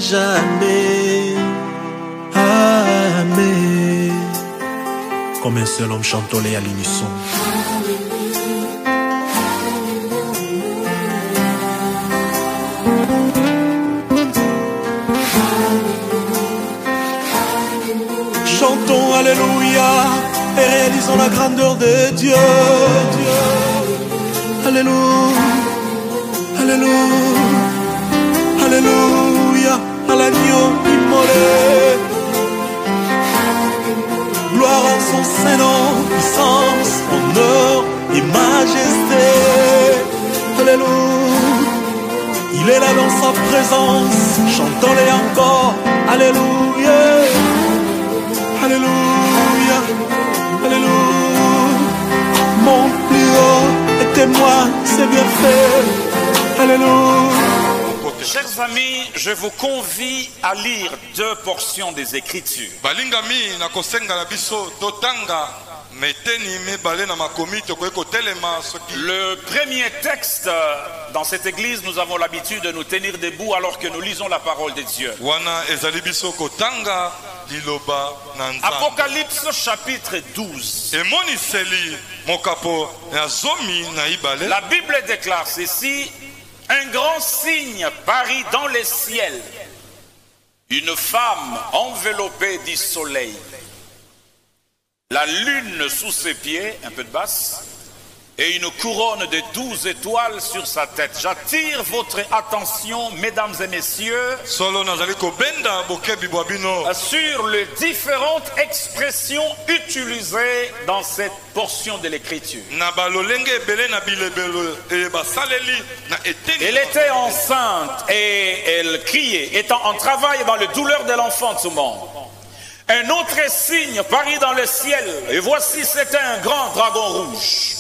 jamais. Amen. Comme un seul homme chantolé à l'unisson. Chantons Alléluia et réalisons la grandeur de Dieu. Alléluia, Alléluia, Alléluia à l'agneau immolé. Gloire en son Saint-Nom, puissance, honneur et majesté. Alléluia, il est là dans sa présence, chantons-les encore. Alléluia, Alléluia, Alléluia. Mon plus haut est témoin, c'est bien fait. Alléluia. Chers amis, je vous convie à lire deux portions des Écritures. Le premier texte, dans cette église, nous avons l'habitude de nous tenir debout alors que nous lisons la parole de Dieu. Apocalypse chapitre 12. La Bible déclare ceci: un grand signe parut dans les ciels, une femme enveloppée du soleil, la lune sous ses pieds, un peu de basse, et une couronne de 12 étoiles sur sa tête. J'attire votre attention, mesdames et messieurs, sur les différentes expressions utilisées dans cette portion de l'écriture. Elle était enceinte et elle criait, étant en travail dans le douleur de l'enfantement. Un autre signe parut dans le ciel, et voici c'était un grand dragon rouge,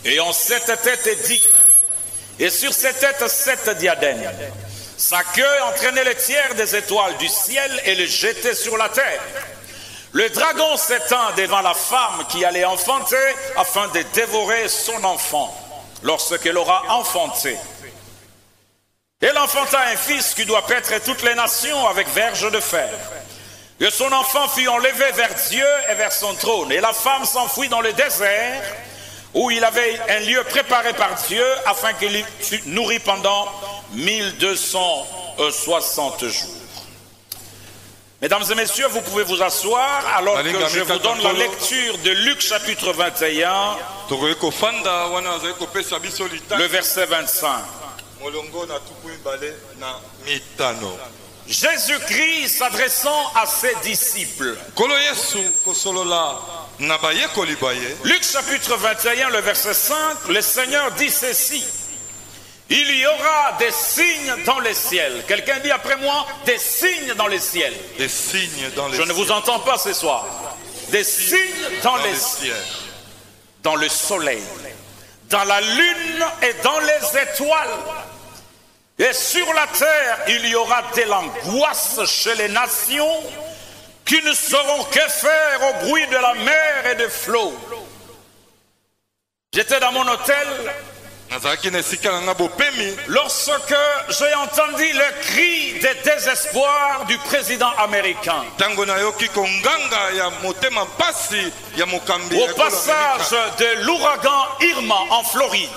ayant 7 têtes et 10, et sur ses têtes 7 diadèmes. Sa queue entraînait le tiers des étoiles du ciel et les jetait sur la terre. Le dragon s'étend devant la femme qui allait enfanter afin de dévorer son enfant lorsqu'elle aura enfanté. Elle enfanta un fils qui doit paître toutes les nations avec verge de fer. Et son enfant fut enlevé vers Dieu et vers son trône. Et la femme s'enfuit dans le désert, où il avait un lieu préparé par Dieu afin qu'il fût nourri pendant 1260 jours. Mesdames et messieurs, vous pouvez vous asseoir alors que je vous donne la lecture de Luc chapitre 21, le verset 25. Jésus-Christ s'adressant à ses disciples. Luc chapitre 21, le verset 5, le Seigneur dit ceci: il y aura des signes dans les ciels. Quelqu'un dit après moi, des signes dans les ciels. Des signes dans les ciels. Je ne vous entends pas ce soir. Des signes dans les ciels. Dans le soleil, dans la lune et dans les étoiles. Et sur la terre, il y aura de l'angoisse chez les nations qui ne sauront que faire au bruit de la mer et des flots. J'étais dans mon hôtel lorsque j'ai entendu le cri de désespoir du président américain. Au passage de l'ouragan Irma en Floride,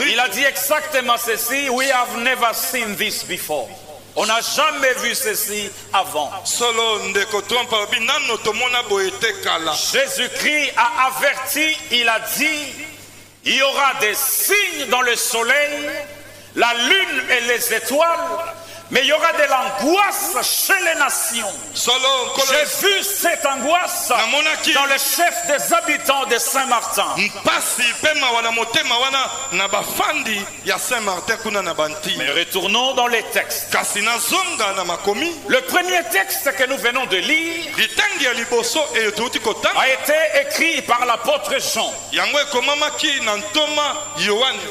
il a dit exactement ceci: we have never seen this before. On n'a jamais vu ceci avant. Jésus-Christ a averti, il a dit: il y aura des signes dans le soleil, la lune et les étoiles, mais il y aura de l'angoisse chez les nations. J'ai vu cette angoisse dans le chef des habitants de Saint-Martin. Mais retournons dans les textes. Le premier texte que nous venons de lire a été écrit par l'apôtre Jean,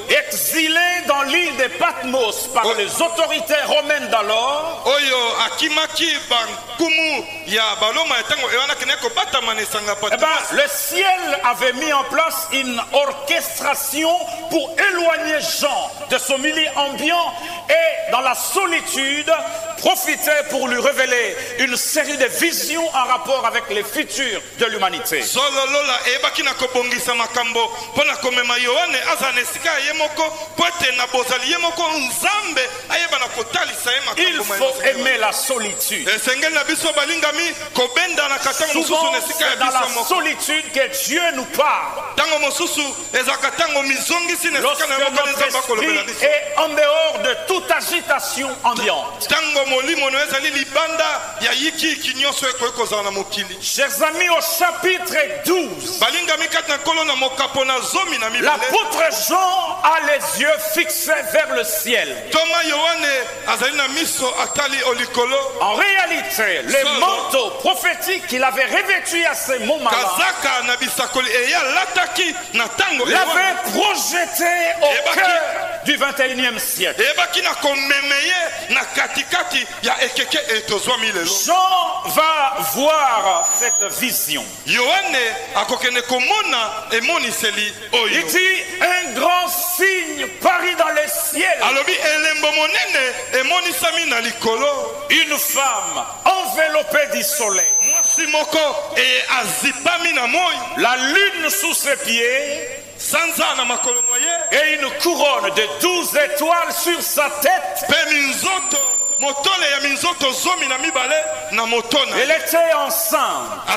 exilé dans l'île de Patmos par les autorités romaines d'alors. Le ciel avait mis en place une orchestration pour éloigner Jean de ce milieu ambiant et dans la solitude, profitait pour lui révéler une série de visions en rapport avec les futurs de l'humanité. Il faut aimer la solitude. Souvent, c'est dans la solitude que Dieu nous parle. Lorsque notre esprit est en dehors de toute agitation ambiante. Chers amis, au chapitre 12, l'apôtre Jean a les yeux fixés vers le ciel. En réalité, les manteaux prophétiques qu'il avait revêtus à ce moment-là l'avaient projeté au cœur du 21e siècle. Jean va voir cette vision. Il dit un grand signe parut dans le ciel. Une femme enveloppée du soleil. La lune sous ses pieds. Et une couronne de 12 étoiles sur sa tête. Elle était enceinte.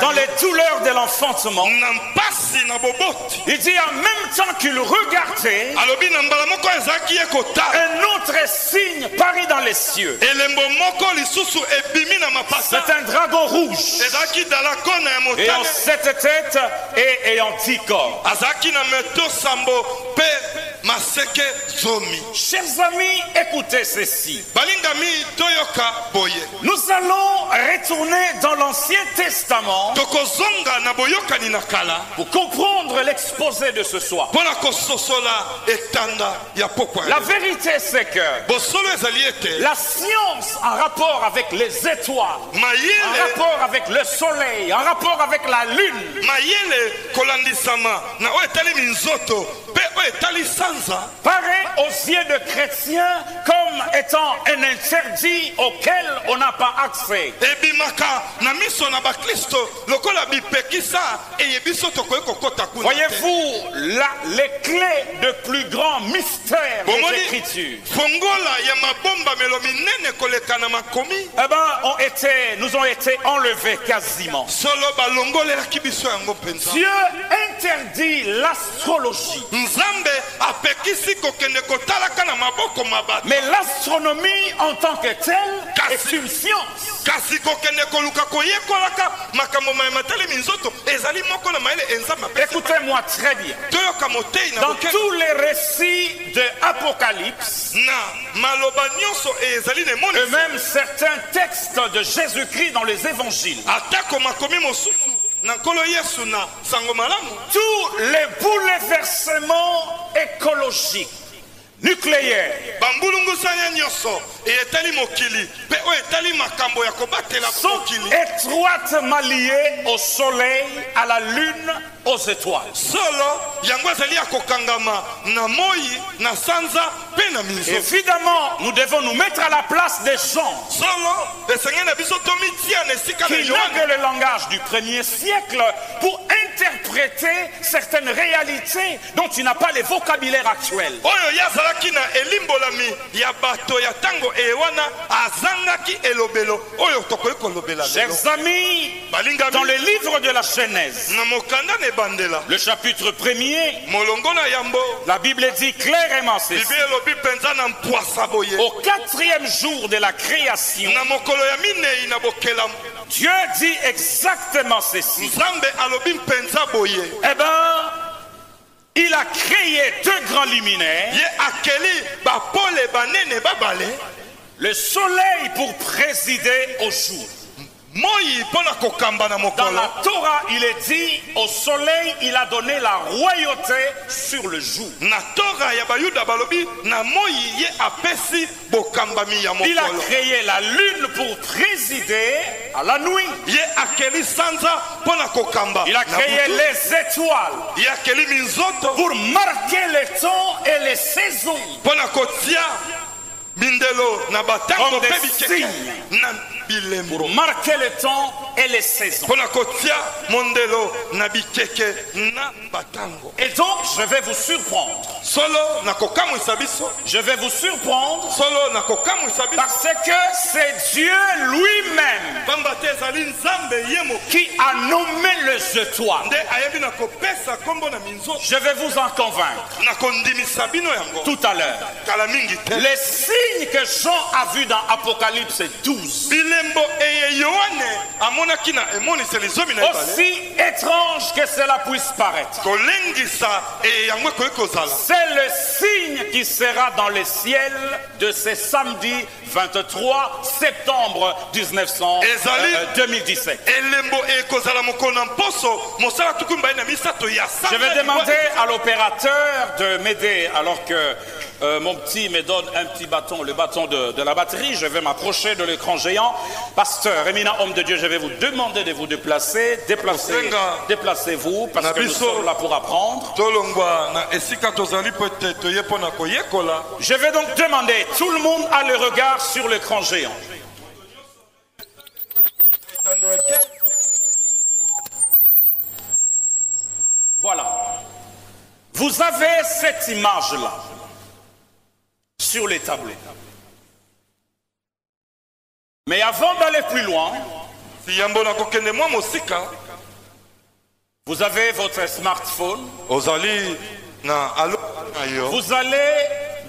Dans les douleurs de l'enfantement. Il dit en même temps qu'il regardait, un autre signe parut dans les cieux. C'est un dragon rouge ayant 7 têtes et ayant 10 corps. Chers amis, écoutez ceci. Nous allons retourner dans l'Ancien Testament pour comprendre l'exposé de ce soir. La vérité, c'est que la science en rapport avec les étoiles, en rapport avec le soleil, en rapport avec la lune, paraît aux yeux de chrétiens comme étant un interdit auquel on n'a pas accès. Voyez-vous les clés de plus grands mystères des Écritures nous ont été enlevés quasiment. Dieu interdit l'astrologie. Mais l'astronomie en tant que telle est une science. Écoutez-moi très bien. Dans tous les récits de l'Apocalypse, et même certains textes de Jésus-Christ dans les évangiles, tous les bouleversements écologiques, nucléaire sont étroitement liés au soleil, à la lune, aux étoiles. Évidemment, nous devons nous mettre à la place des gens qui n'ont que le langage du 1er siècle pour interpréter certaines réalités dont tu n'as pas les vocabulaires actuels. Chers amis, dans le livre de la Genèse, le chapitre 1er, la Bible dit clairement ceci. Au 4e jour de la création, Dieu dit exactement ceci. Eh bien, il a créé 2 grands luminaires, le soleil pour présider au jour Dans la Torah, il est dit, au soleil, il a donné la royauté sur le jour. Il a créé la lune pour présider à la nuit. Il a créé les étoiles pour marquer les temps et les saisons. Comme des signes pour marquer le temps et les saisons. Et donc, je vais vous surprendre. Je vais vous surprendre parce que c'est Dieu lui-même qui a nommé les étoiles. Je vais vous en convaincre tout à l'heure. Les signes que Jean a vus dans Apocalypse 12, aussi étrange que cela puisse paraître, c'est le signe qui sera dans le ciel de ce samedi 23 septembre 2017. Je vais demander à l'opérateur de m'aider alors que mon petit me donne un petit bâton, le bâton de la batterie. Je vais m'approcher de l'écran géant. Pasteur, éminent homme de Dieu, je vais vous demander de vous déplacer. Déplacez-vous parce que nous sommes là pour apprendre. Je vais donc demander, tout le monde a le regard sur l'écran géant. Voilà. Vous avez cette image-là sur les tablettes. Mais avant d'aller plus loin, vous avez votre smartphone. Vous allez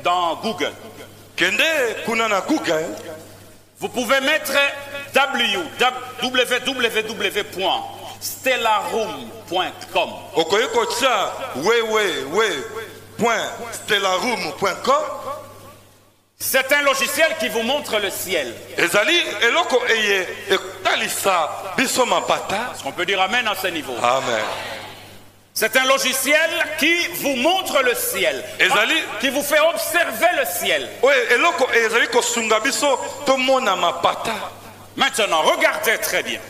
dans Google. Vous pouvez mettre www.stellaroom.com. C'est un logiciel qui vous montre le ciel. Est-ce qu'on peut dire amen à ce niveau? Amen. C'est un logiciel qui vous montre le ciel, qui vous fait observer le ciel. Maintenant, regardez très bien.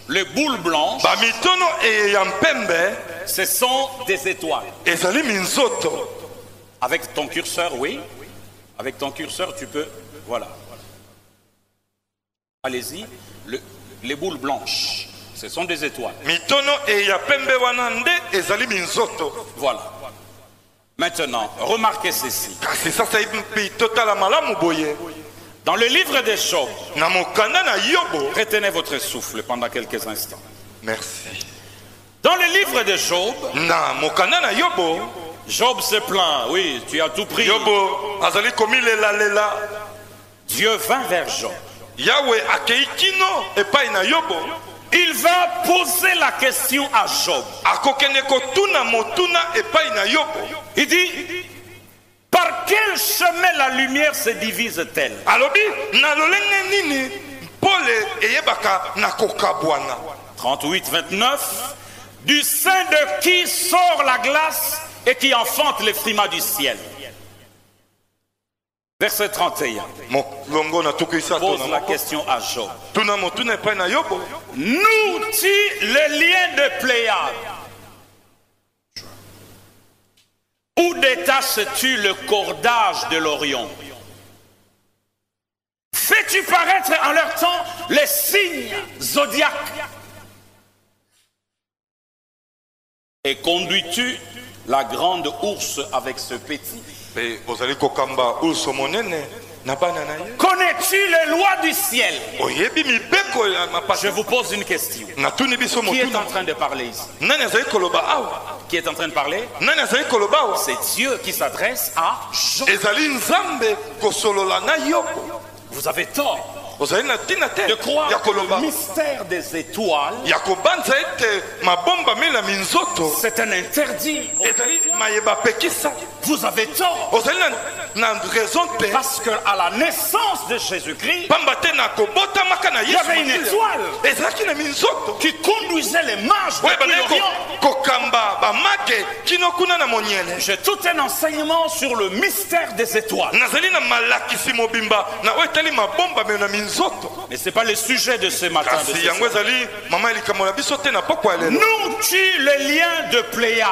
Les boules blanches, ce sont des étoiles. Avec ton curseur, oui. Avec ton curseur, tu peux... Voilà. Allez-y. Les boules blanches, ce sont des étoiles. Voilà. Maintenant, remarquez ceci. Dans le livre des Job, retenez votre souffle pendant quelques instants. Merci. Dans le livre de Job, Job se plaint. Oui, tu as tout pris. Dieu vint vers Job. Il va poser la question à Job. Il dit, par quel chemin la lumière se divise-t-elle? 38-29. Du sein de qui sort la glace et qui enfante les frimas du ciel? Verset 31. Pose la question à Job. Nous-tu le lien de Pléiade? Où détaches-tu le cordage de l'Orion? Fais-tu paraître en leur temps les signes zodiaques? Et conduis-tu la grande ours avec ce petit? Connais-tu les lois du ciel? Je vous pose une question. Qui est en train de parler ici? Qui est en train de parler? C'est Dieu qui s'adresse à Job. Vous avez tort de croire que le mystère des étoiles, c'est un interdit. Vous avez tort Parce qu'à la naissance de Jésus-Christ, il y avait une étoile qui conduisait les mages depuis l'Orient. J'ai tout un enseignement sur le mystère des étoiles. Mais ce n'est pas le sujet de ce matin. Nous tu les liens de Pléiade.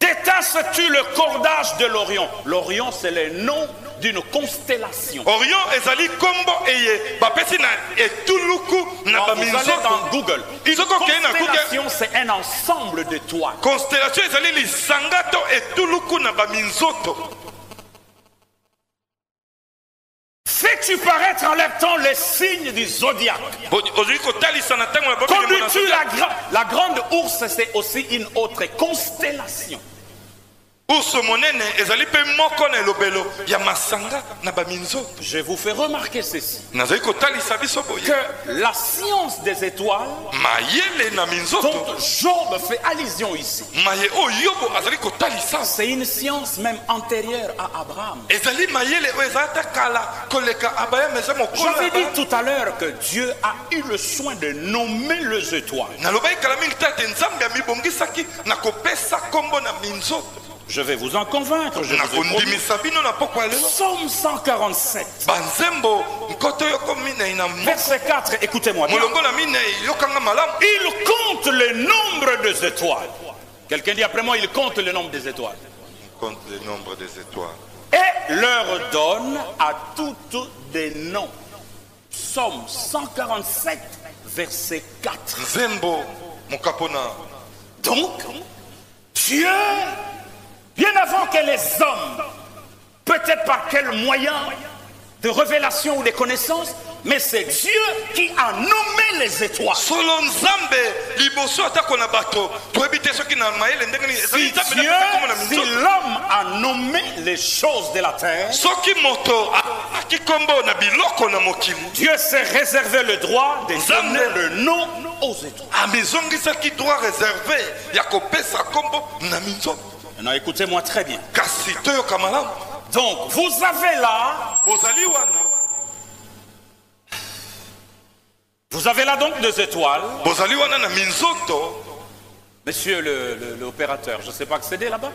Détaches-tu le cordage de l'Orient? L'Orient, c'est le nom d'une constellation. Quand vous allez dans Google, une constellation, c'est un ensemble d'étoiles. Fais-tu paraître en leur temps les signes du zodiaque? Conduis-tu la grande ours, c'est aussi une autre constellation. Je vous fais remarquer ceci, que la science des étoiles dont Job fait allusion ici, c'est une science même antérieure à Abraham. J'avais dit tout à l'heure que Dieu a eu le soin de nommer les étoiles. Je vais vous en convaincre. Je vous Psaume 147. Verset 4, écoutez-moi bien. Il compte le nombre des étoiles. Quelqu'un dit après moi, il compte le nombre des étoiles. Il compte le nombre des étoiles. Et leur donne à toutes des noms. Psaume 147, verset 4. Donc, Dieu, bien avant que les hommes, peut-être par quel moyen de révélation ou de connaissance, mais c'est Dieu qui a nommé les étoiles. Si l'homme a nommé les choses de la terre, Dieu s'est réservé le droit de donner le nom aux étoiles. Maintenant, écoutez-moi très bien. Donc, vous avez là, donc des étoiles. Monsieur l'opérateur, je ne sais pas accéder là-bas.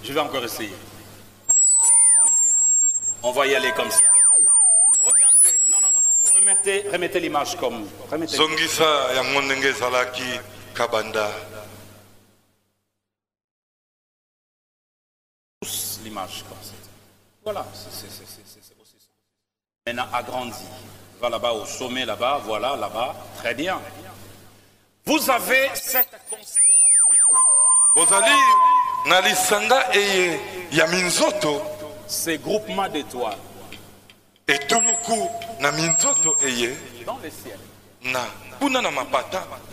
Je vais encore essayer. On va y aller comme ça. Regardez, non. Remettez l'image comme. Remettez l'image comme ça. Voilà, c'est aussi ça. Maintenant, agrandi. Va là-bas au sommet, là-bas, voilà, là-bas. Très bien. Vous avez cette constellation. Ces groupements d'étoiles. Dans le ciel.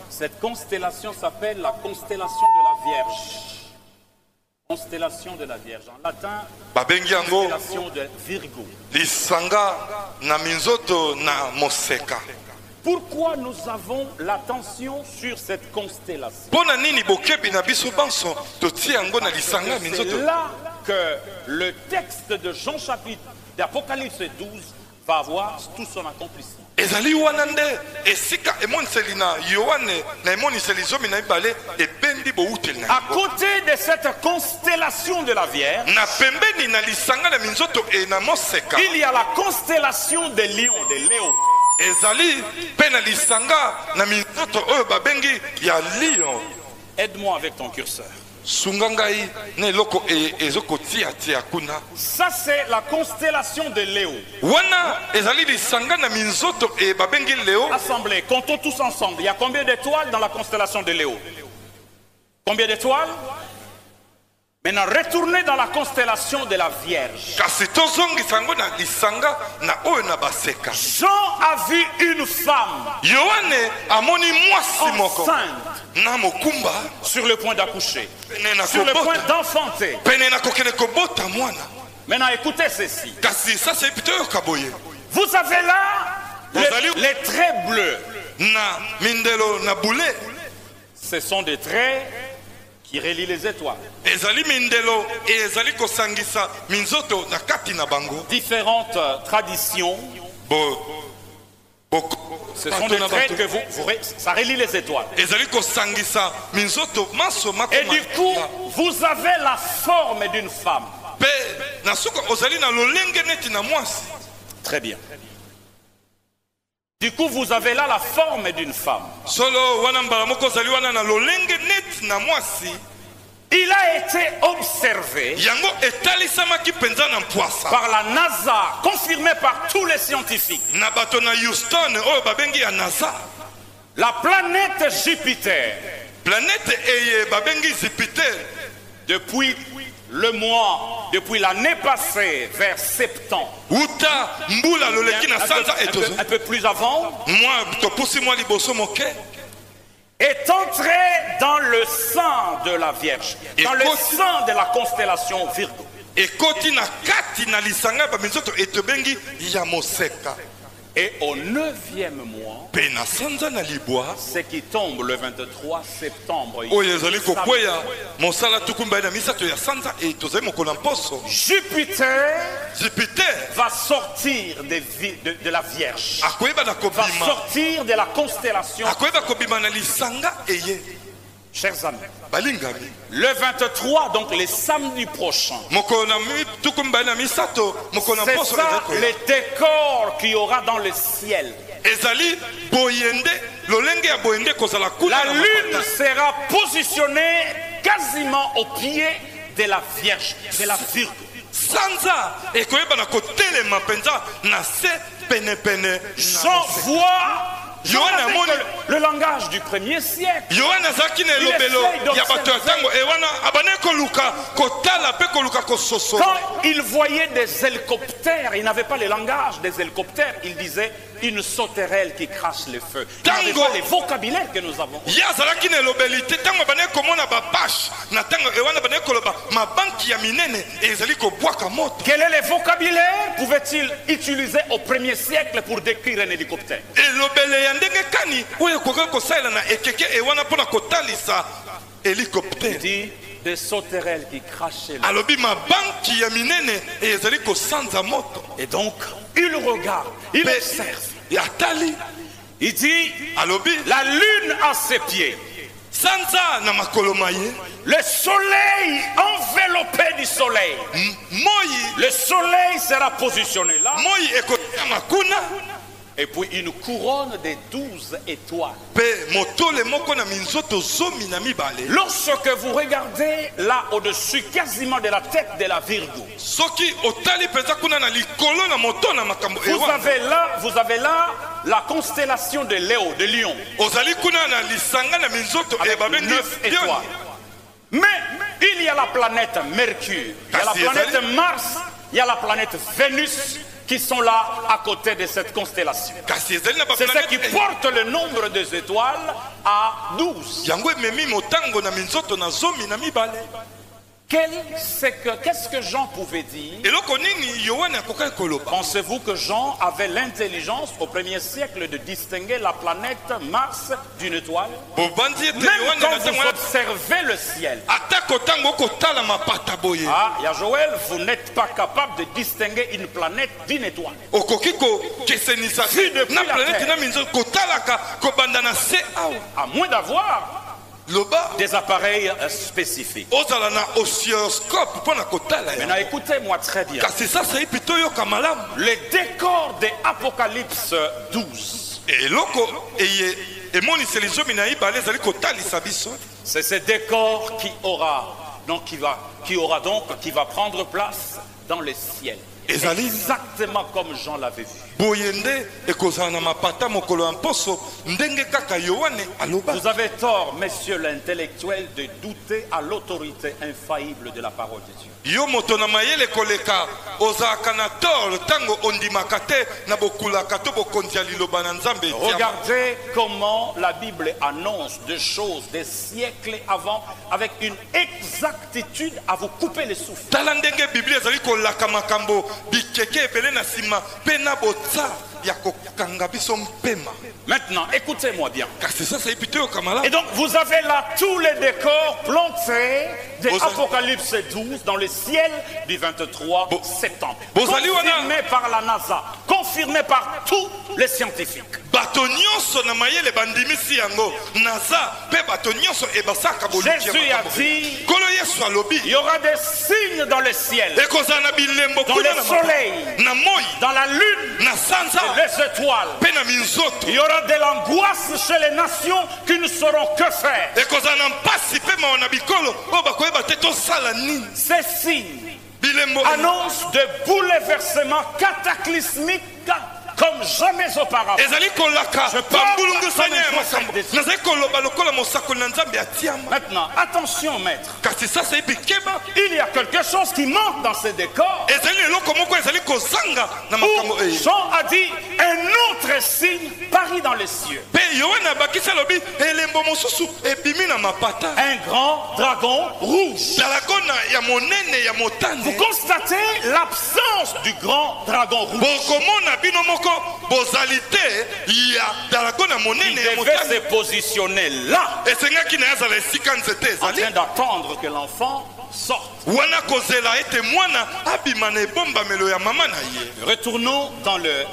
Cette constellation s'appelle la constellation de la Vierge. Constellation de la Vierge. En latin, constellation de Virgo. Pourquoi nous avons l'attention sur cette constellation? C'est là que le texte de Jean chapitre d'Apocalypse 12 va avoir tout son accomplissement. À côté de cette constellation de la Vierge, il y a la constellation des lions, des léos. Aide-moi avec ton curseur. Ça c'est la constellation de Léo. Assemblée, comptons tous ensemble. Il y a combien d'étoiles dans la constellation de Léo? Combien d'étoiles? Maintenant, retournez dans la constellation de la Vierge. Jean a vu une femme enceinte, sur le point d'accoucher, sur le point d'enfanter. Maintenant, écoutez ceci. Vous avez là les traits bleus. Ce sont des traits qui relie les étoiles. ezali mindelo ezali kosangisa minzoto na kati na bango. Différentes traditions. Ce sont des traits que ça relie les étoiles. ezali kosangisa minzoto maso makoma. Et du coup, vous avez la forme d'une femme. Pe na suka ozali na lolenge neti na mwasi. Très bien. Du coup, vous avez là la forme d'une femme. Solo wana mbala moko ozali wana na lolenge neti na mwasi. Il a été observé yango etalisamaki penza na mpwasa par la NASA, confirmé par tous les scientifiques. na bato na Houston oyo babengi ya NASA. La planète Jupiter, planète eye babengi Jupiter, depuis le mois, depuis l'année passée, vers septembre, uta mbula loleki na sanza etozo un peu plus avant, moi topusi moi liboso moke est entré dans le sang de la Vierge, dans le sang de la constellation Virgo. ekoti na kati na lisanga ba minzoto etobengi ya moseka. Et au 9e mois, pe na sanza na libwa ce qui tombe le 23 septembre, oyo ezali kokweya mosala tukumba na misato ya sanza etozali mokolo na mposo. Jupiter Jupiter va sortir de la Vierge, akoyeba na va kobima sortir de la constellation. akoyeba kobima na lisanga eye. Chers amis, balingami le 23, donc les samedis prochains, mokolo na tukumba na misato mokolo na c'est mposo ça le décor qu'il y aura dans le ciel. ezali boyende lolenge ya boyende kozala kuna La lune sera positionnée quasiment au pied de la Vierge, de la Virgo. sanza ekoyeba na kotelema penza na se pene pene. Jean voit le langage du 1er siècle. yohana azalaki na elobelo ya bato ya ntango ewana abane koluka kotala mpe koluka kososola. Quand il voyait des hélicoptères, il n'avait pas le langage des hélicoptères, il disait une sauterelle qui crache le feu. Il n'avait pas les vocabulaires que nous avons. ye azalaki na elobeli te ntango abane komona bapashe na ntango ewana abane koloba mabanki ya minene ezali kobwaka moto. Quel est le vocabulaire pouvait-il utiliser au 1er siècle pour décrire un hélicoptère? elobele ya ndenge kani oyo ekoki kosalela na ekeke ewana mpona kotalisa hélicoptère. Dit des sauterelles qui crachaient le feu. alobi mabanki ya minene ezali kosanza moto. Et donc, il regarde, il observe. atali Il dit, alobi la lune à ses pieds, sanza na makolo maye le soleil enveloppé du soleil. moi Le soleil sera positionné là. moi ekotama kuna Et puis une couronne de 12 étoiles. pe motole moko na minzoto zomi na mibale. Lorsque vous regardez là au-dessus, quasiment de la tête de la Virgo, soki otali penza kuna na likolo na moto na makambo vous avez là la constellation de Léo, de Lion, ozali kuna na lisanga na minzoto avec 9 étoiles. Mais il y a la planète Mercure, il y a la planète Mars, il y a la planète Vénus, qui sont là à côté de cette constellation. C'est ce qui porte le nombre des étoiles à 12. Qu'est-ce que Jean pouvait dire? Pensez-vous que Jean avait l'intelligence au 1er siècle de distinguer la planète Mars d'une étoile? Même quand vous observez le ciel. Ah, il y a Joël, vous n'êtes pas capable de distinguer une planète d'une étoile. À moins d'avoir des appareils spécifiques. Maintenant, écoutez-moi très bien. Le décor de Apocalypse 12. C'est ce décor qui va prendre place dans le ciel. Exactement comme Jean l'avait vu. Vous avez tort, messieurs l'intellectuel, de douter à l'autorité infaillible de la parole de Dieu. Regardez comment la Bible annonce des choses des siècles avant avec une exactitude à vous couper les souffles. ya kokanga biso mpema. Maintenant, écoutez-moi bien. Kasi sasa epito yo kamala. Et donc, vous avez là tous les décors plantés de Apocalypse 12 dans le ciel du 23 septembre. Confirmé par la NASA, confirmé par tous les scientifiques. Bato nyonso na mayele bandimisi yango NASA pe bato nyonso ebasaka bolukia. Jésus a dit, Kolo Yesu alobi, il y aura des signes dans le ciel, ekozana bilembo dans le soleil, na moi, dans la lune, na sanza, et les étoiles. pe na minzoto. Il y aura de l'angoisse chez les nations qui ne sauront que faire. Ekozana mpasi pe maona bikolo o bakoyeba te tosala nini. Ces signes Bilembo annoncent de bouleversements cataclysmiques comme jamais auparavant. ezali kolaka bambulungu sanya ya makambo. Nazali koloba lokola mosakoli na Nzambe atiama. Maintenant, attention maître. Kasi sasa ebikeba Il y a quelque chose qui manque dans ces décors. ezali eloko moko ezali kozanga na makambo Où Jean a dit un autre signe parit dans les cieux. pe Yohana abakisi alobi elembo mosusu ebimi na mapata. Un grand dragon rouge. Dalagona ya monene ya motane. Vous constatez l'absence du grand dragon rouge. Bokomona bino moko bozalité ya dalagona Il monene ya devait motane. se positionner là, Esengaki na yazala esika nzete en ezali. train d'attendre que l'enfant sorte. Wana kozela ete mwana abima na ebombamelo ya mama na ye. Retournons dans le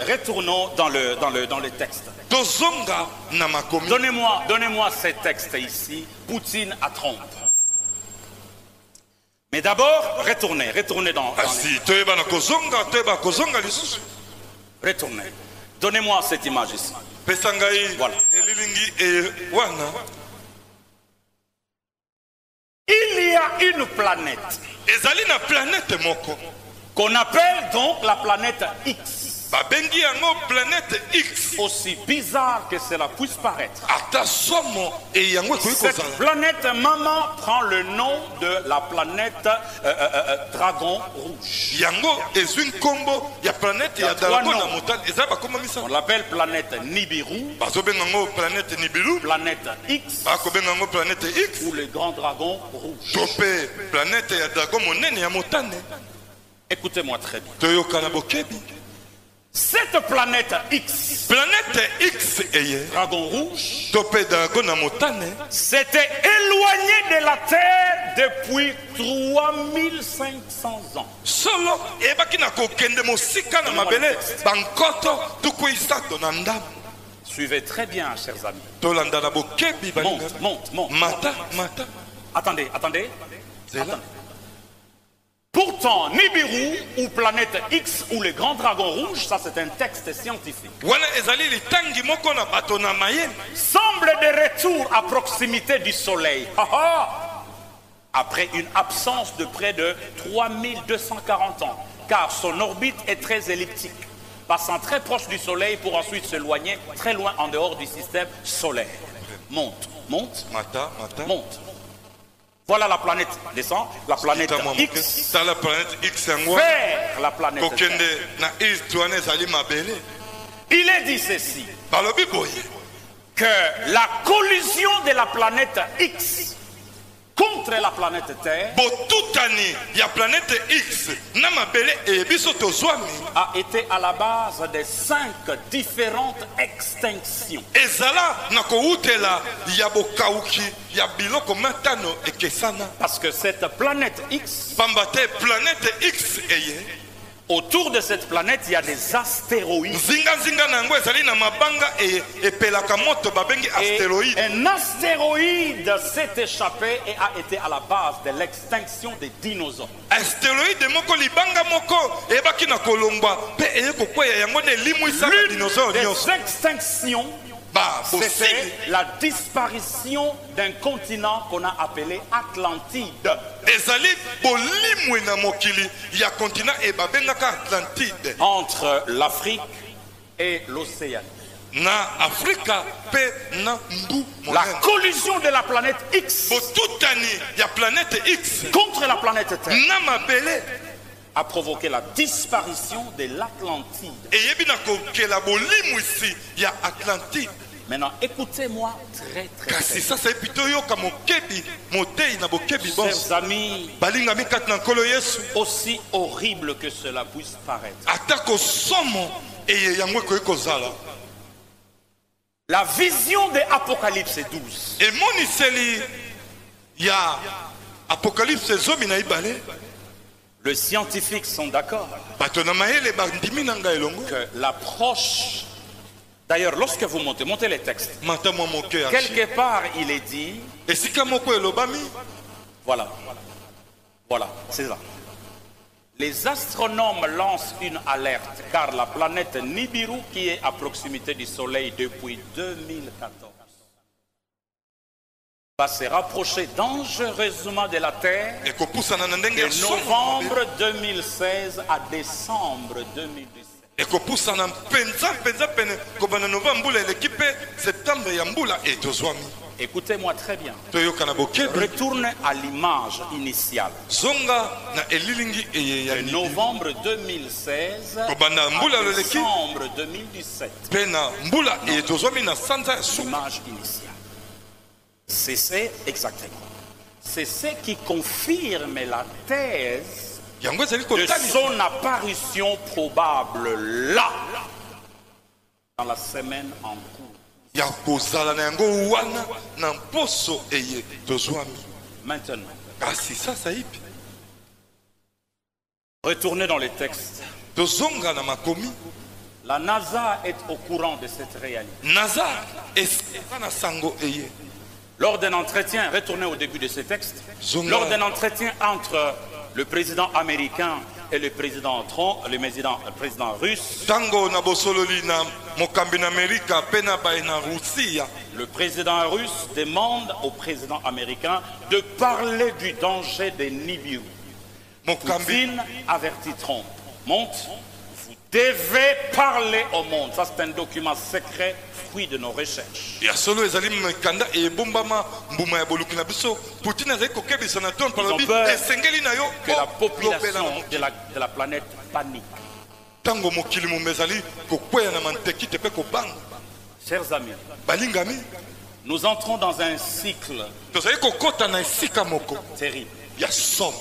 texte. Tozonga na makomi. Donnez-moi ces textes ici. Poutine à trompe. Mais d'abord, retournez dans Asi toyeba na kozonga toyeba kozonga lisusu. retournez. Donnez-moi cette image ici. Pesa ngai Voilà. elilingi e wana. Il y a une planète Ezali na planète moko. qu'on appelle donc la planète X. Babengi yango planète X. Aussi bizarre que cela puisse paraître. Ata somo e yango ekoki Cette kozala. planète maman prend le nom de la planète Dragon Rouge. Yango ezwi nkombo ya planète ya dragon na motane. Ezali bakoma On misa. l'appelle planète Nibiru, Bazobenga yango planète Nibiru. planète X Bakobenga yango planète X. ou le grand dragon rouge. To pe planète ya dragon monene ya motane. Écoutez-moi très bien. Toyokana bokebi. Cette planète X, Planète X eye. dragon rouge, To pe dragon na motane. s'était éloignée de la Terre depuis 3500 ans. Solo ebaki na kokende mosika na mabele bankoto tuku isato na ndambo. Suivez très bien, chers amis. Tolanda na bokebi balinga. Monte. Mata. Attendez. Zela. Pourtant, Nibiru ou planète X ou le grand dragon rouge, ça c'est un texte scientifique, Wana ezali litangi moko na bato na mayemi. semble de retour à proximité du Soleil. Après une absence de près de 3240 ans, car son orbite est très elliptique, passant très proche du Soleil pour ensuite s'éloigner très loin en dehors du système solaire. Monte. Mata. Voilà la planète, descend, la planète X Ta la planète X yango. vers la planète Terre. Kokende na East wana ezali mabele. Il est dit ceci, Balobi boye. que la collision de la planète X contre la planète Terre Botutani ya planète X na mabele e biso tozwami. a été à la base de 5 différentes extinctions. Ezala na koutela ya bokauki ya biloko matano ekesana. Parce que cette planète X, Pambate planète X eye. autour de cette planète, il y a des astéroïdes. Zinga na yango ezali na mabanga e epelaka moto babengi Et astéroïde. un astéroïde s'est échappé et a été à la base de l'extinction des dinosaures. Astéroïde moko libanga moko ebaki na kolongwa pe eye kokweya yango ne limwisa ba L'une dinosaure des nyonso. extinctions, Ba c'était bosili la disparition d'un continent qu'on a appelé Atlantide. ezali bolimwe na mokili ya continent e babengaka Atlantide. Entre l'Afrique et l'Océanie. Na Afrika pe na mbu La monene. collision de la planète X Botutani ya planète X contre la planète Terre na mabele a provoqué la disparition de l'Atlantide. eyebi na kokela bolimwisi ya Atlantide. Maintenant, écoutez-moi très Kasi bien. sasa epito yoka mokebi motei na bokebi bon. Chers amis, Balinga mikati na nkolo Yesu. aussi horrible que cela puisse paraître, Atako somo et yango ko ekozala. La vision de Apocalypse 12. Et moniseli ya Apocalypse zomi na ibale. Les scientifiques sont d'accord Bato na mayele bandimi na ngai elongo. que l'approche. D'ailleurs, lorsque vous montez les textes, Mata mo moke quelque part il est dit, esika moko elobami. voilà, c'est ça. Les astronomes lancent une alerte car la planète Nibiru, qui est à proximité du Soleil depuis 2014, va se rapprocher dangereusement de la Terre Et ko pusana na ndenge de novembre 2016 à décembre 2017. Et ko pusana penza pene ko bana novembre le l'équipe septembre ya mbula et tozwami. Écoutez-moi très bien. Toyokana bokebi. Retourne à l'image initiale. Zonga na elilingi ya De novembre 2016 à Kobana mbula le l'équipe. décembre 2017. Pena mbula et tozwami na sanza ya suma. L'image initiale. C'est exactement. C'est ce qui confirme la thèse Yango ezali de kotani. son apparition probable là, dans la semaine en cours. Ya kozala na yango wana na poso eye tozwami. Maintenant, Kasi sasa ipi. retournez dans les textes. Tozonga na makomi. La NASA est au courant de cette réalité. Naza esa na sango eye. Lors d'un entretien, retournez au début de ce texte, Zonga. lors d'un entretien entre le président américain et le président Trump, le président russe, Tango na bosololi na mokambi na Amerika pena ba na Russia. le président russe demande au président américain de parler du danger des Nibiru. Mokambi Poutine avertit Trump. Monte, vous devez parler au monde. Ça, c'est un document secret, fruit de nos recherches. ya solo ezali mekanda e bombama mbuma ya boluki na biso. Poutine azali kokebisa na ton par Ils ont peur esengeli na yo que la lobela population na mokili. de la planète panique. Tango mokili mumezali kokweya na manteki te pe kobanga. Chers amis, Balingami nous entrons dans un cycle tozali kokota na esika moko terrible. ya somo.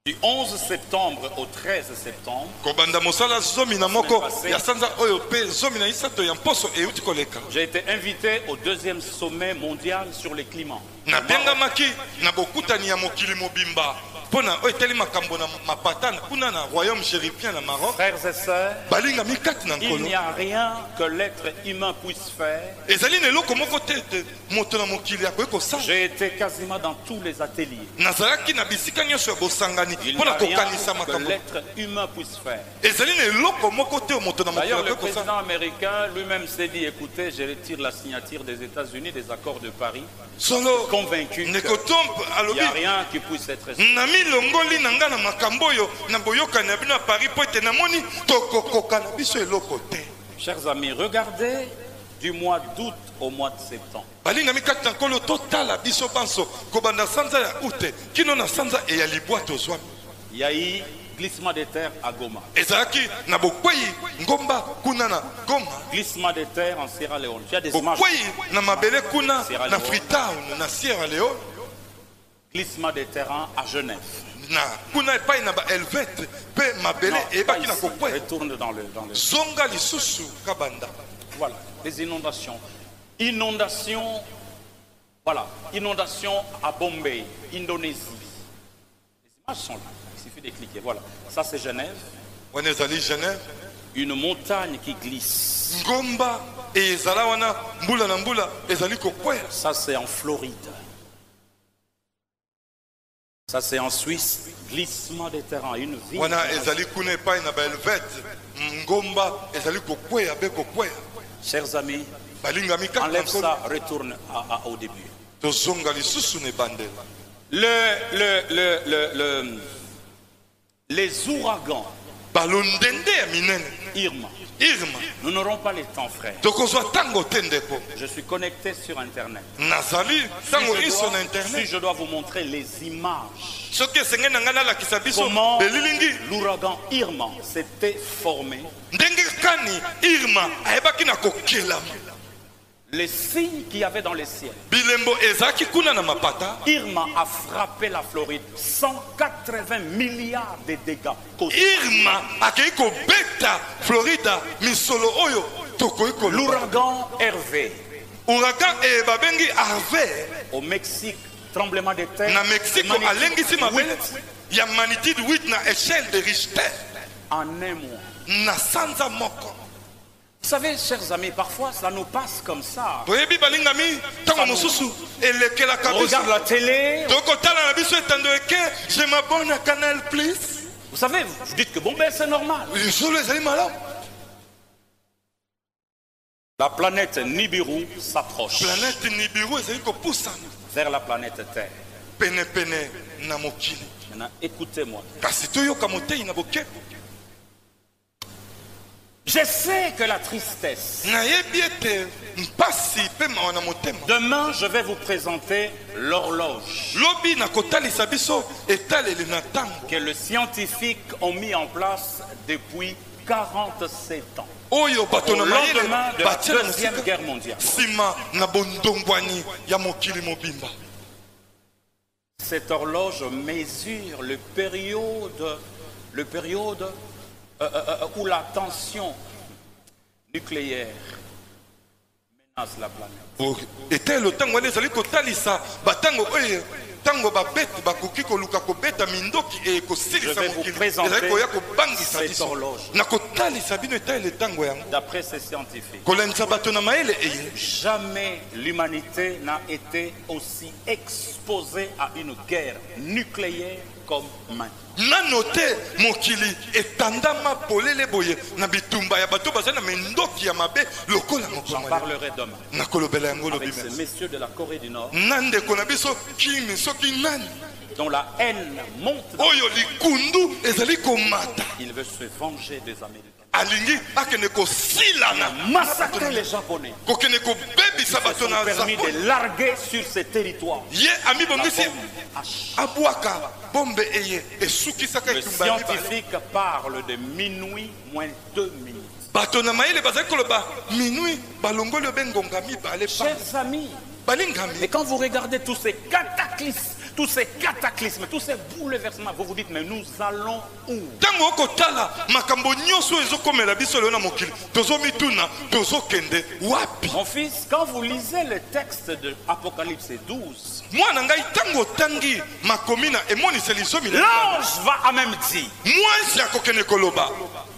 Du 11 septembre au 13 septembre, Kobanda mosala zomi na moko ya sanza oyo pe zomi na isato ya mposo euti koleka. j'ai été invité au 2e sommet mondial sur le climat. Na bengamaki na bokutani ya mokili mobimba pona oyo eteli makambo na mapatana kuna na royaume chérifien na Maroc. Frères et sœurs, Balingami kati na il nkolo n'y a rien que l'être humain puisse faire. ezali na eloko moko te ete moto na mokili akoki kosala. J'ai été quasiment dans tous les ateliers. nazalaki na bisika nyonso ya bosangani Il n'y mpona a rien kokanisa que makambo. l'être humain puisse faire. ezali na eloko moko te oyo moto na mokili D'ailleurs, le akoki président kosala. américain lui-même s'est dit, écoutez, je retire la signature des États-Unis des accords de Paris, solo convaincu ndeko qu'il Trump n'y alobi a rien qui puisse être na milongoli na nga na makambo oyo na boyokani na bino ya Paris po ete namoni tokokoka na biso eloko te. Chers amis, regardez du mois d'août au mois de septembre. balingami kati na nkolo totala biso banso kobanda sanza ya ute kino na sanza eya libwa tozwami. Il y a eu glissement de terre à Goma, ezalaki na bokwei ngomba kuna na Goma, glissement de terre en Sierra Leone. Il y a des images. bokwei na mabele kuna Sierra na Leone. Freetown na Sierra Leone, Glissement de terrain à Genève. na kuna epai na bahelvete mpe mabele Non, eyebaki pas na ici. kokwea Retourne dans le... zonga lisusu kabanda. Voilà, les inondations. Inondations, voilà, inondations à Bombay, Indonésie. Les images sont là, il suffit de cliquer. Voilà, ça c'est Genève, wana ezali Genève, une montagne qui glisse. ngomba ezala wana mbula na mbula ezali kokwea. Ça c'est en Floride. Ça c'est en Suisse, glissement des terrains, une ville. wana ezali kuna epai na bahelvete ngomba ezali kokwea be kokwea. Chers amis, balingami kati na enlève nkolo ça, retourne au début. tozonga lisusu na ebandela. Les ouragans, balondende ya minene Irma, Irma nous n'aurons pas le temps, frère. tokozwa ntango te ndeko Je suis connecté sur Internet. nazali ntango iso na Si internet je dois vous montrer les images, soki esengeli na ngai nalakisa biso comment elilingi l'ouragan Irma s'était formé ndenge kani Irma ayebaki na kokelama. les signes qu'il y avait dans les ciels. bilembo ezaki kuna na mapata. Irma a frappé la Floride. 180 milliards de dégâts. Irma akei ko beta Florida misolo oyo tokoki koloba. L'ouragan Hervé. Ouragan e babengi Harvey Au Mexique, tremblement de terre. na Mexico alengisi mabele ya magnitude 8 na échelle de Richter En un mois. na sanza moko. Vous savez, chers amis, parfois ça nous passe comme ça. Boyebi balingami tango mosusu elekelaka On regarde biso la télé. tokotala na biso etando eke je m'abonne à Canal Plus. Vous savez, vous dites que bon ben c'est normal. Lisolo ezali malamu. La planète Nibiru s'approche Planète Nibiru ezali kopusana vers la planète Terre. pene pene na mokili. Maintenant, écoutez-moi. Kasi toyoka motei na boke. Je sais que la tristesse. Nayebi ete mpasi pe mawa na motema. Demain, je vais vous présenter l'horloge Lobi na kotalisa biso etaleli na tango. que les scientifiques ont mis en place depuis 47 ans. Oyo bato Au na mayele lendemain de la batia na Deuxième mosika Guerre mondiale. nsima na bondongwani ya mokili mobimba. Cette horloge mesure le période où la tension nucléaire menace la planète. Etelo ntango wana ezali kotalisa batango oyo ntango babeti bakoki koluka kobeta mindoki Je ekosilisa vais vous mokili présenter ezali koya kobangisa cette biso horloge. na kotalisa bino etali ntango yango D'après ces scientifiques, kolandisa bato na mayele eye jamais l'humanité n'a été aussi exposée à une guerre nucléaire comme maintenant. nano te mokili etandama polele boye na bitumba ya bato bazali na mindoki ya mabe lokola J'en mokoma parlerai demain nakolobela yango lobi avec ces merci messieurs de la Corée du Nord na ndeko na biso kimi soki nani dont la haine monte. oyo likundu ezali komata Il veut se venger des Américains. alingi akende kosilana Massacrer les Japonais. kokende kobebisa Ils bato se sont na permis Japon. de larguer sur ces territoires ye amibongisi à abwaka bombe eye esukisaka Le etumba ya mibale scientifique parle de minuit moins 2 minutes. bato na mayele bazali koloba minui balongoli obe ngonga mibale pa Chers amis, balingami mais quand vous regardez tous ces cataclysmes, tous ces bouleversements, vous vous dites, mais nous allons où? ntango okotala makambo nyonso ezokomela biso lelo na mokili tozomituna tozokende wapi. Mon fils, quand vous lisez le texte de Apocalypse 12, mwana ngai ntango otangi makomi na emoniseli zomi l'ange va à même dire, mwasi akokende koloba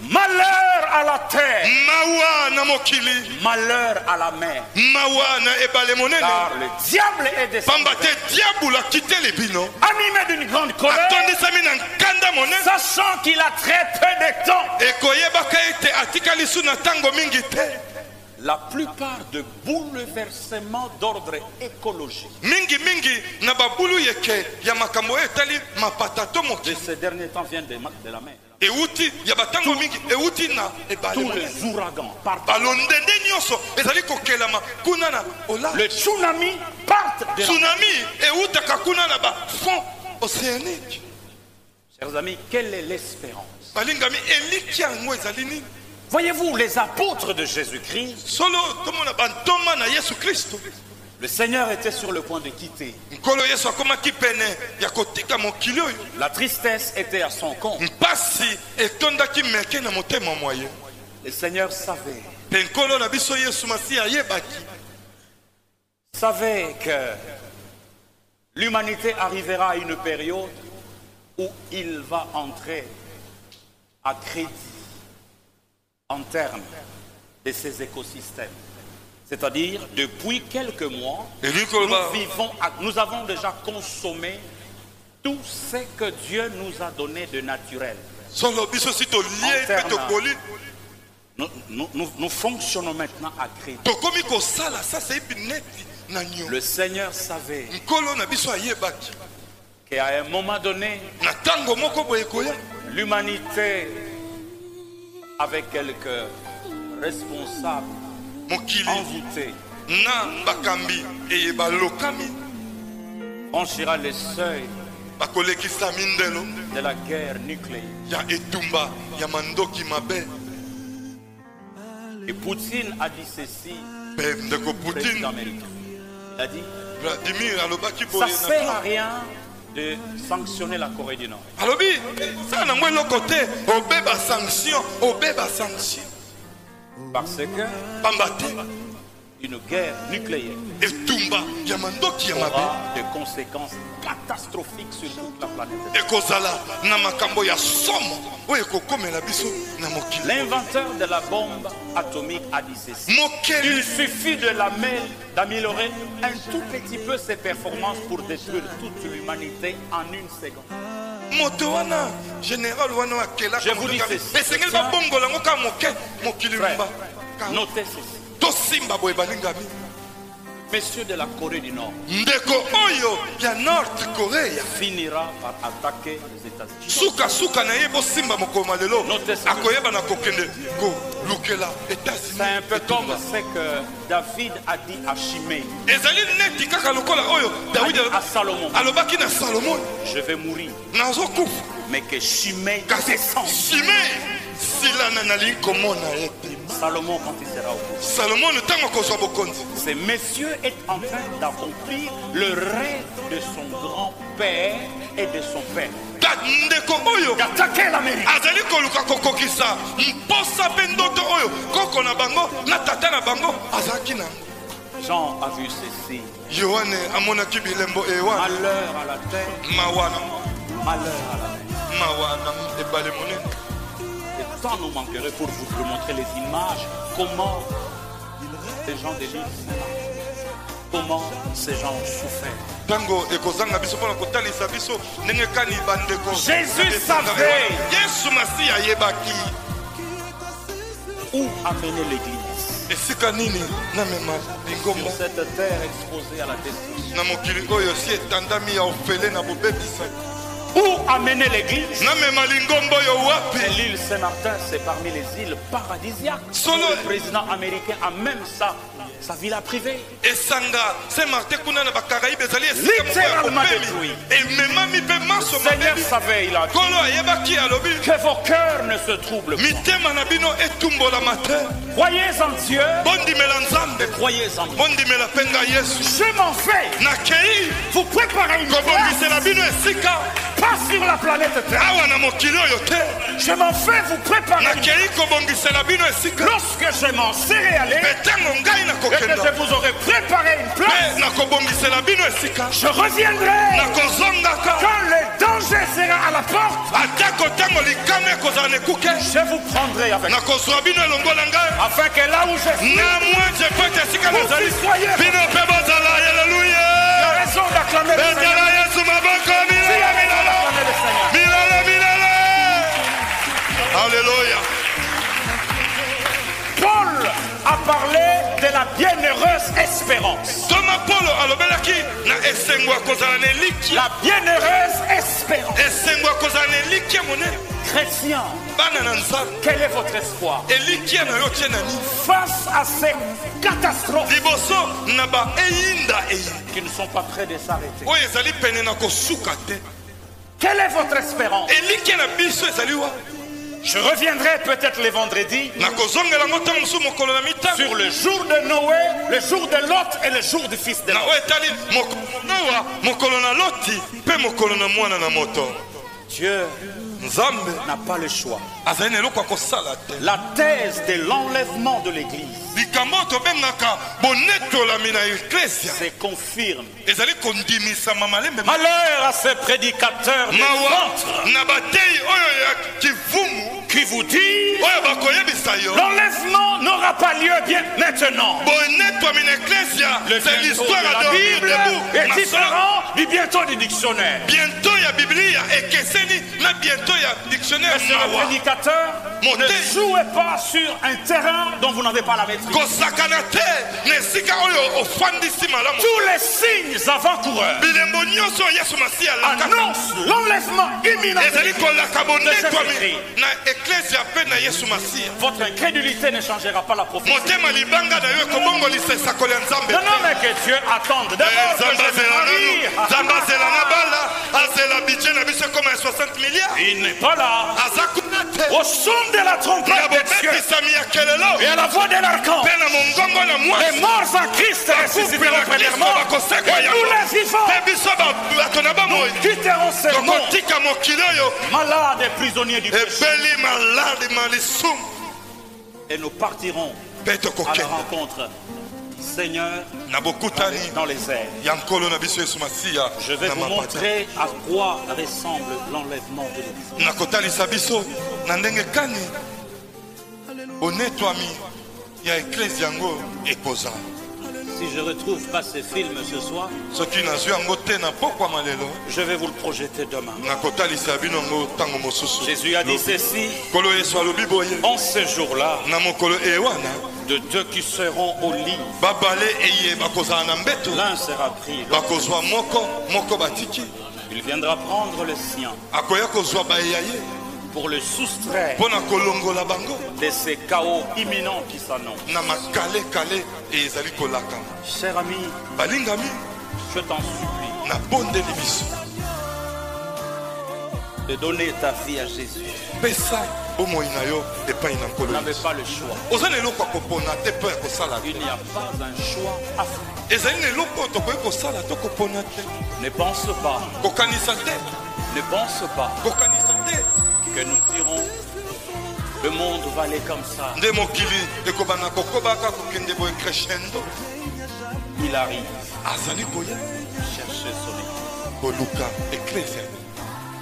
malheur à la terre, mawa na mokili malheur à la mer, mawa na ebale monene car le diable est descendu, pamba te diabolo akiteli bino animé d'une grande colère, atondisami na nkanda monene sachant qu'il a très peu de temps. ekoyebaka ete atikali su na ntango mingi te. La plupart de bouleversements d'ordre écologique mingi na babulu yeke ya makambo oyo etali mapata to de mokili ces derniers temps viennent de la mer. euti ya batango mingi euti na ebale Tous monene. les ouragans partent. balondende nyonso ezali kokelama kuna na ola Le tsunami part de la mer. tsunami eutaka kuna na bafond océanique. Chers amis, quelle est l'espérance? balingami eliki yango ezali nini? Voyez-vous, les apôtres de Jésus-Christ, solo tomona bantoma na yesu kristo le Seigneur était sur le point de quitter. nkolo yesu akomaki pene ya kotika mokili oyo La tristesse était à son compte. mpasi etondaki meke na motema moye Le Seigneur savait mpe nkolo na biso yesu masi ayebaki que l'humanité arrivera à une période où il va entrer à crédit en termes de ces écosystèmes. C'est-à-dire, depuis quelques mois, elingi koloba nous avons déjà consommé tout ce que Dieu nous a donné de naturel. solo biso si tolie mpe tokoli Nous fonctionnons maintenant à crédit. tokomi kosala sasa epi neti na nio Le Seigneur savait nkolo na biso ayebaki qu'à un moment donné, na ntango moko boye koya l'humanité, avec quelques responsables mokili envoûtés, na bakambi eye balokami franchira les seuils bakolekisa mindelo de la guerre nucléaire. ya etumba ya mandoki mabe. Et Poutine a dit ceci président américain. Il a dit, ça ne sert à rien de sanctionner la Corée du Nord. Parce que une guerre nucléaire aura des conséquences catastrophiques sur toute la planète. L'inventeur de la bombe atomique a dit ceci. Il suffit d'améliorer un tout petit peu ses performances pour détruire toute l'humanité en une seconde. Je vous dis ceci. Frère, notez ceci. Monsieur de la Corée du Nord finira par attaquer les États-Unis. C'est un peu comme ce que David a dit à Shimei, à Salomon. Je vais mourir, mais que Shimei descende. Salomon, quand il sera au pouvoir, ce monsieur est en train d'accomplir le rêve de son grand-père et de son père. D'attaquer l'Amérique. Jean a vu ceci. Malheur à la terre. Malheur à la mer. Et tant nous manquerait pour vous montrer les images. Comment ces gens de l'île, comment ces gens ont souffert. Jésus savait où amener l'église. Sur cette terre exposée à la destruction. Où amener l'église? Et l'île Saint-Martin, c'est parmi les îles paradisiaques. Le président américain a même sa villa privée. Littéralement détruit. Le Seigneur savait, il a dit, que vos cœurs ne se troublent pas. Croyez en Dieu et croyez en moi. Je m'en fais. Vous préparez une place, pas sur la planète Terre. Je m'en fais vous préparer. Lorsque je m'en serai allé et que je vous aurai préparé une place, je reviendrai quand le danger sera à la porte. Je vous prendrai avec moi, afin que là où je suis, vous y soyez. Il a raison d'acclamer le Seigneur. Alléluia. Paul a parlé de la bienheureuse espérance. La bienheureuse espérance. Chrétien, quel est votre espoir face à ces catastrophes qui ne sont pas près de s'arrêter? Quelle est votre espérance? Je reviendrai peut-être les vendredis sur le jour de Noé, le jour de Lot et le jour du fils de Lot. Dieu n'a pas le choix. La thèse de l'enlèvement de l'église se confirme. Malheur à ces prédicateurs de ventre qui vous disent l'enlèvement n'aura pas lieu bien maintenant. Le bientôt de la Bible est différent du bientôt du dictionnaire. Monsieur le prédicateur, ne jouez pas sur un terrain dont vous n'avez pas la maîtrise. Tous les signes avant-coureurs annoncent l'enlèvement imminent de Jésus-Christ. Votre incrédulité ne changera pas la prophétie. Non, mais que Dieu attende d'abord que Jésus arrive. Il n'est pas là. au son de la trompette de Dieu et à la voix de l'archange, les morts en Christ ressusciteront premièrement, et nous les vivants, nous quitterons ce monde, malades et prisonniers du péché, et nous partirons à la rencontre Seigneur dans les airs. Je vais vous montrer à quoi ressemble l'enlèvement de l'Église. Si je ne retrouve pas ces films ce soir, je vais vous le projeter demain. Jésus a dit ceci: en ce jour-là, de deux qui seront au lit, l'un sera pris, il viendra prendre le sien pour le soustraire de ces chaos imminents qui s'annoncent. Cher ami, je t'en supplie de donner ta vie à Jésus. Vous n'avez pas le choix. Il n'y a pas un choix à faire. Ne pense pas. Ne pense pas que nous dirons le monde va aller comme ça. Il arrive. Cherchez son église.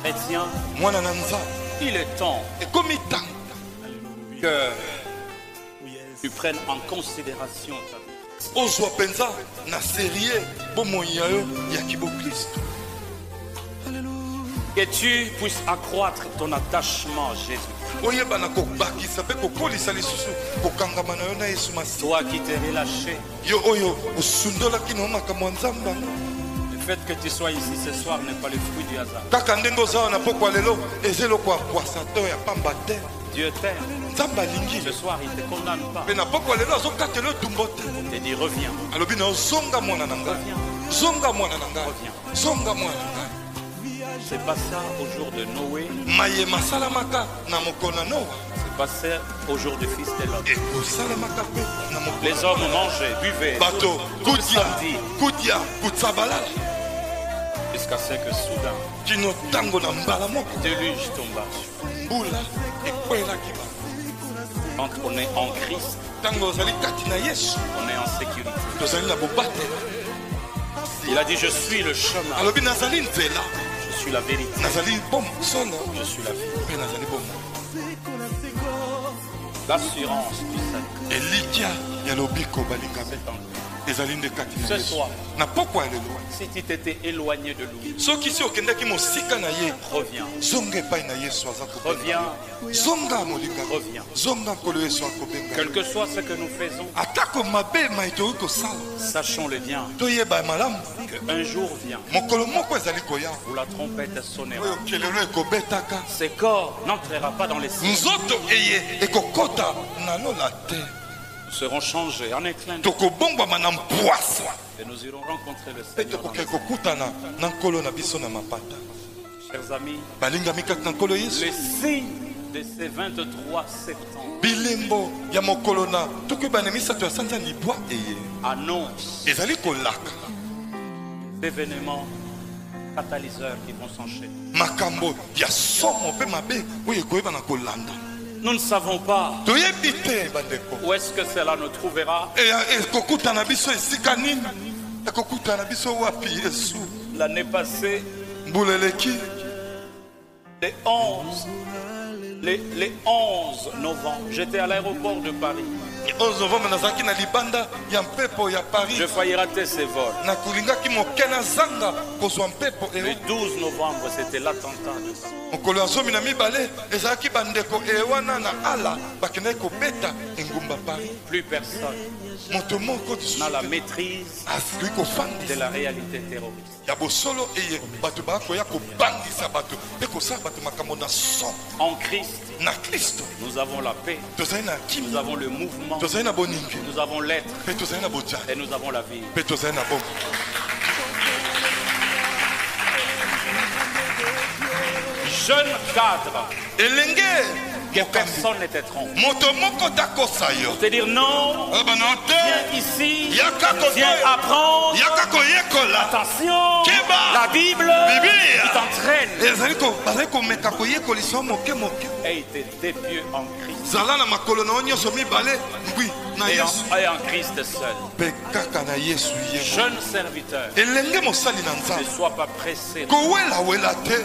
Chrétien, il est temps que tu prennes en considération ta vie. Que tu puisses accroître ton attachement à Jésus. Toi qui t'es relâché, le fait que tu sois ici ce soir n'est pas le fruit du hasard. Dieu t'aime. Ce soir, il ne te condamne pas. Il te dit reviens. Reviens. C'est pas ça au jour de Noé. C'est pas ça au jour du fils de l'homme. Les hommes mangeaient, buvaient, tout le samedi, jusqu'à ce que soudain, déluge tomba. Quand on est en Christ, on est en sécurité. Il a dit je suis le chemin. Je suis la vérité. Je suis la vie. L'assurance du salut. Ce soir, si tu t'étais éloigné de lui, reviens. Quel que soit ce que nous faisons, sachons-le bien qu'un jour vient où la trompette sonnera. Ce corps n'entrera pas dans les cieux. Nous serons changés en éclats et nous irons rencontrer le Seigneur. Chers amis, le signe de ces 23 septembre annonce d'événements catalyseurs qui vont s'enchaîner. Nous ne savons pas où est-ce que cela nous trouvera. L'année passée, les 11 novembre, j'étais à l'aéroport de Paris. Je faillis rater ces vols. Le 12 novembre, c'était l'attentat de Paris. Plus personne n'a la maîtrise de la réalité terroriste. En Christ, nous avons la paix, nous avons le mouvement, nous avons l'être et nous avons la vie. Jeune cadre, Que personne ne te trompe. moto moko takosa yo. Te dire non, viens ici, Yaka viens koto apprendre. yaka koyekola Attention, Keba. la Bible, Biblia. il t'entraîne. ezali bazali komeka koyekolisa moke moke Et tes deux pieds en Christ. zala na makolo na yo nyonso mibale ngwi na Et yesu en Christ seul. mpe kaka na yesu ye Jeune serviteur, elenge mosali na ne nzambe sois pas pressé. kowelawela te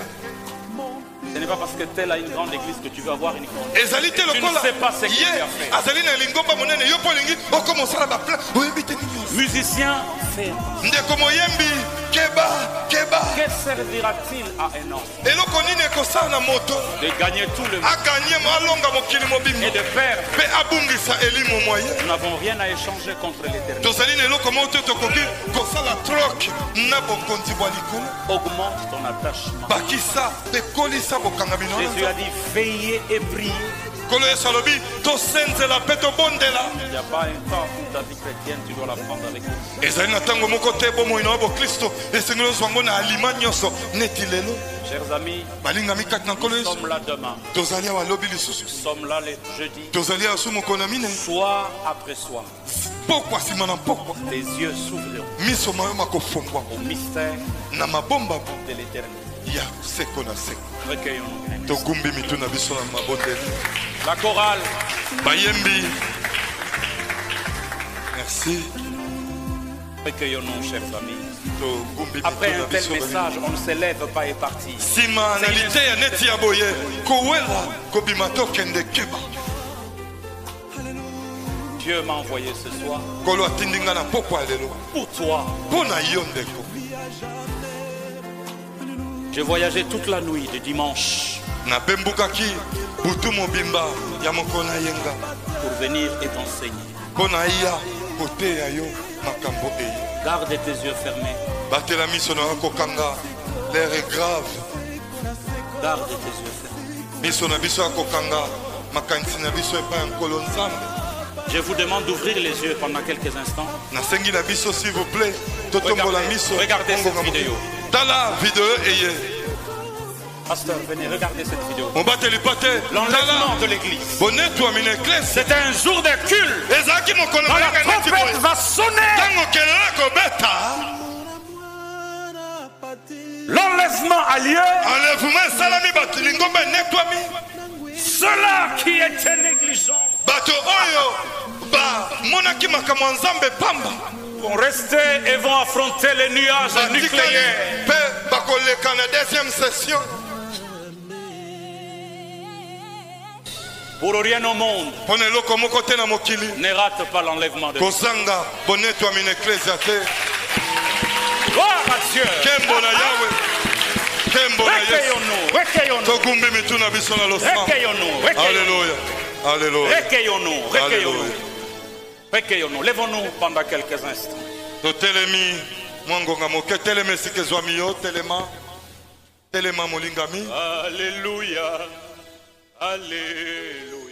Ce n'est pas parce que tel a une grande église que tu veux avoir une grande église. ezali te Tu ne lokola sais pas ce qu'il ye a fait. azali na lingomba monene yo mpo olingi okoma osala bapla oyebi te nini osi Musicien, fais. ndeko moyembi keba keba Que servira-t-il à un homme eloko nini ekosala na moto de gagner tout le monde aganye alonga mokili mobimba et de perdre? mpe abungisa elimo moye Nous n'avons rien à échanger contre l'éternel. tozali na eloko moko te tokoki kosala troke na bokonzi bwa likolo Augmente ton attachement. bakisa mpe kolisa bokangami na Jésus a dit veillez et priez. kolo yesu alobi tosenzela mpe tobondela Il n'y a pas un temps où ta vie chrétienne, tu dois la prendre avec nous. ezali na ntango moko te bomoi na yo bokristo esengeli ozwa yango na alima nyonso neti lelo Chers amis, balingami kati na nkolo nous yesu sommes là demain. tozali awa lobi lisusu Nous sommes là le jeudi. tozali awa su mokolo na mine Soir après soir, pokwa nsima na pokwa tes yeux s'ouvriront miso mayo makofungwa au mystère na mabomba de l'éternel. ya seko na seko Recueillons-nous. togumbi mitu na biso na mabondeli La chorale. bayembi merci Recueillons-nous, chers amis. togumbi Après mitu na un tel biso na message, on ne s'élève pas et partit. nsima na liteya neti ya boye kowela kobima tokende keba Dieu m'a envoyé ce soir kolo atindi nga na pokwa ya lelo pour toi. mpo na yo ndeko J'ai voyagé toute la nuit de dimanche napembukaki butu mobimba ya mokolo na yenga pour venir et t'enseigner. mpo na ya koteya yo makambo eyo Garde tes yeux fermés. batela miso na yo kokanga l'air est grave Garde tes yeux fermés. miso na biso ya kokanga makanisi na biso epai ya nkolo nzambe Je vous demande d'ouvrir les yeux pendant quelques instants. nasengi na biso s'il vous plaît totombola miso Regardez cette Ngonga vidéo. moke. tala video eye Pasteur, venez regarder cette vidéo. mobateli pa te L'enlèvement tala de l'église. bonetwami na eklese C'est un jour de culte. ezalaki mokolo Quand la mayanga neti boye trompette va sonner, ntango kelelo kobeta l'enlèvement a lieu. enlèvement esalami bato lingomba enetwami Ceux-là qui étaient négligents bato oyo bamonaki makambo ya nzambe pamba vont rester et vont affronter les nuages batikali nucléaires. mpe bakoleka na deuxième session Pour rien au monde, mpo na eloko moko te na mokili ne rate pas l'enlèvement de Dieu. kozanga bonetwami na eklesia te Gloire à Dieu. kembo na yawe kembo na yesu Recueillons-nous, recueillons-nous, togumbi mitu na biso na losma recueillons-nous, recueillons-nous, alleluya alleluya recueillons-nous, recueillons-nous, alleluya recueillons-nous. Lèvons-nous pendant quelques instants. totelemi mwa ngonga moke telema esika ezwami yo telema molingami Alléluia, alléluia.